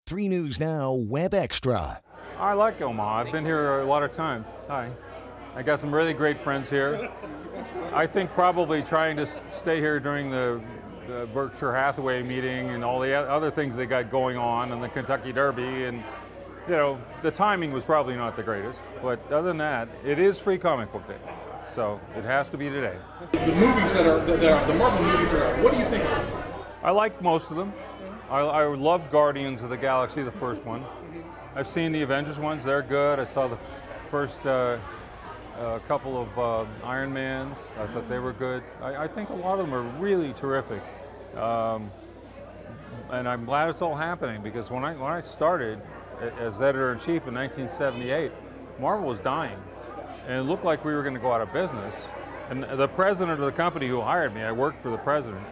3 News Now Web Extra. I like Omaha. I've been here a lot of times. Hi. I got some really great friends here. I think probably trying to stay here during the Berkshire Hathaway meeting and all the other things they got going on and the Kentucky Derby, and the timing was probably not the greatest. But other than that, it is Free Comic Book Day, so it has to be today. The movies the Marvel movies are out. What do you think of them? I like most of them. I love Guardians of the Galaxy, the first one. I've seen the Avengers ones; they're good. I saw the first couple of Iron Mans. I thought they were good. I think a lot of them are really terrific, and I'm glad it's all happening, because when I started as editor-in-chief in 1978, Marvel was dying, and it looked like we were going to go out of business. And the president of the company who hired me, I worked for the president,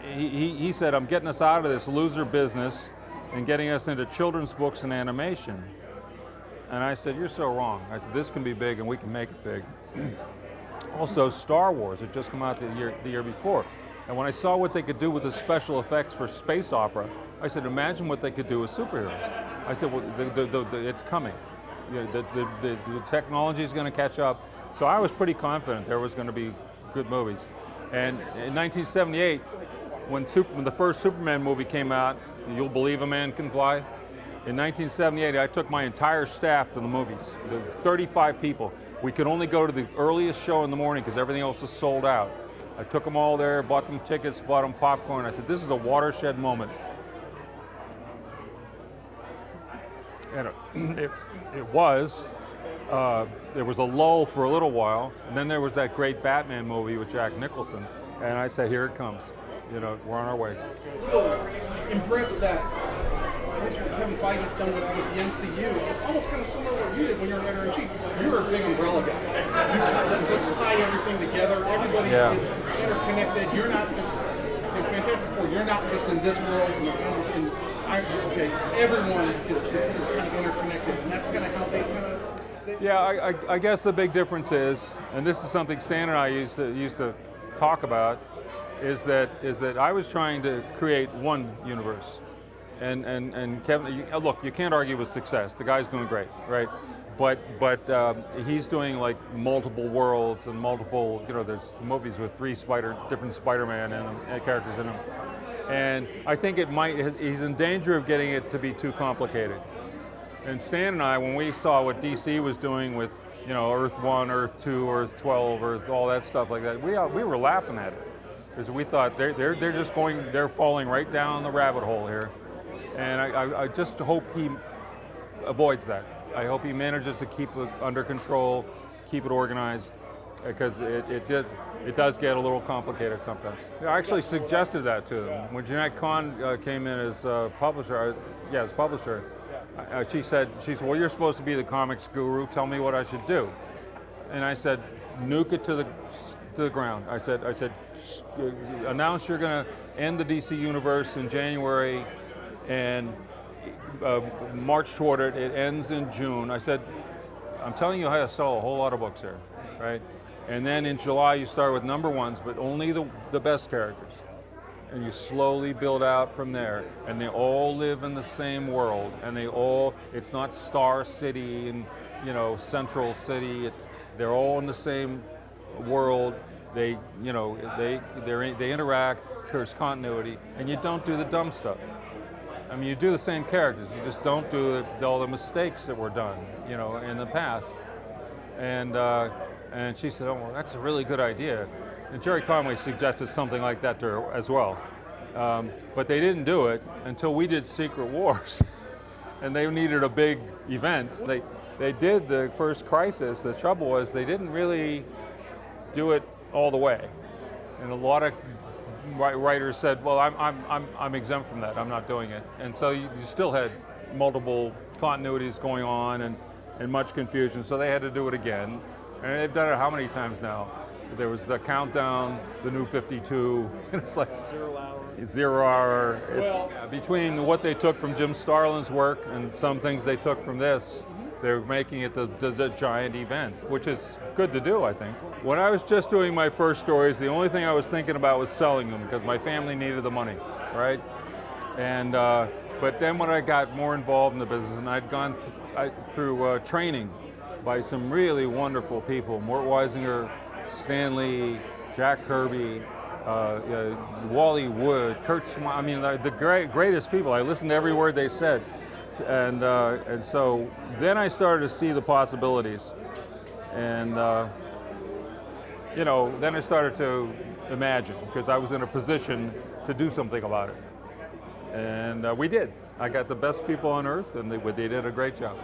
he said, "I'm getting us out of this loser business and getting us into children's books and animation." And I said, "You're so wrong." I said, "This can be big and we can make it big." Also, Star Wars had just come out the year before. And when I saw what they could do with the special effects for space opera, I said, imagine what they could do with superheroes. I said, well, it's coming. The technology is going to catch up. So I was pretty confident there was going to be good movies. And in 1978, when the first Superman movie came out, You'll Believe a Man Can Fly? In 1978, I took my entire staff to the movies, 35 people. We could only go to the earliest show in the morning because everything else was sold out. I took them all there, bought them tickets, bought them popcorn. I said, this is a watershed moment. And it was. There was a lull for a little while, and then there was that great Batman movie with Jack Nicholson, and I said, here it comes. We're on our way. Impressed that that's what Kevin Feige's done with the MCU. It's almost kind of similar to what you did when you were editor-in-chief. You were a big umbrella guy. Let's tie everything together. Everybody is interconnected. You're not just in Fantastic Four. You're not just in this world. Everyone is kind of interconnected, and that's kind of how they kind of. I guess the big difference is, and this is something Stan and I used to talk about, is that I was trying to create one universe, and Kevin, look, you can't argue with success. The guy's doing great, right? But he's doing like multiple worlds and multiple. There's movies with 3 different Spider-Man and characters in them, and I think he's in danger of getting it to be too complicated. And Stan and I, when we saw what DC was doing with Earth 1, Earth 2, Earth 12, Earth, all that stuff like that, we were laughing at it. Because we thought they're falling right down the rabbit hole here, and I just hope he avoids that. I hope he manages to keep it under control, keep it organized, because it does get a little complicated sometimes. I actually suggested that to them when Jeanette Kahn came in as publisher. She said, well, you're supposed to be the comics guru. Tell me what I should do. And I said, nuke it to the ground. I said, announce you're going to end the DC universe in January and march toward it. It ends in June. I said, I'm telling you how to sell a whole lot of books here, right? And then in July you start with number ones, but only the best characters. And you slowly build out from there. And they all live in the same world. And it's not Star City and Central City. They're all in the same world. They interact. There's continuity, and you don't do the dumb stuff. I mean, you do the same characters. You just don't do all the mistakes that were done, in the past. And she said, "Oh, well, that's a really good idea." And Jerry Conway suggested something like that to her as well. But they didn't do it until we did Secret Wars, and they needed a big event. They did the first Crisis. The trouble was they didn't really do it all the way, and a lot of writers said, "Well, I'm exempt from that. I'm not doing it." And so you still had multiple continuities going on and much confusion. So they had to do it again, and they've done it how many times now? There was the Countdown, the New 52. It's like 0 hour. 0 hour. Between what they took from Jim Starlin's work and some things they took from this, they're making it the giant event, which is good to do, I think. When I was just doing my first stories, the only thing I was thinking about was selling them because my family needed the money, right? And But then when I got more involved in the business, and I'd gone through training by some really wonderful people, Mort Weisinger, Stan Lee, Jack Kirby, Wally Wood, Kurt Smile, I mean, the greatest people. I listened to every word they said. And so then I started to see the possibilities. And, then I started to imagine, because I was in a position to do something about it. And we did. I got the best people on earth, and they did a great job.